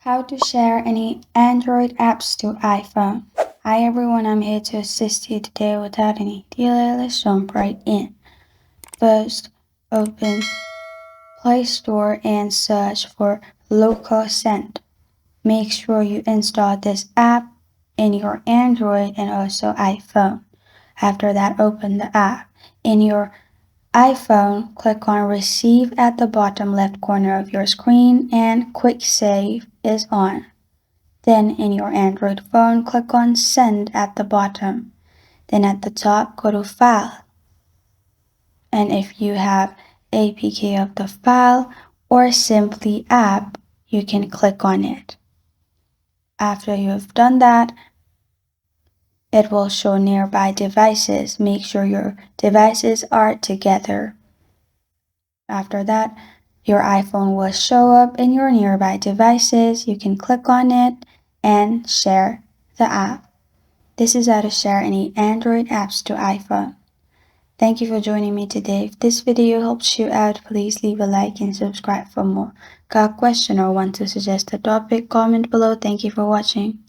How to share any Android apps to iPhone. Hi everyone, I'm here to assist you today without any delay. Let's jump right in. First, open Play Store and search for Local Send. Make sure you install this app in your Android and also iPhone. After that, open the app. In your iPhone, click on Receive at the bottom left corner of your screen and Quick Save is on. Then in your Android phone, click on Send at the bottom. Then at the top, go to File. And if you have APK of the file or simply app, you can click on it. After you have done that, it will show nearby devices. Make sure your devices are together. After that, your iPhone will show up in your nearby devices. You can click on it and share the app. This is how to share any Android apps to iPhone. Thank you for joining me today. If this video helps you out, please leave a like and subscribe for more. Got a question or want to suggest a topic? Comment below. Thank you for watching.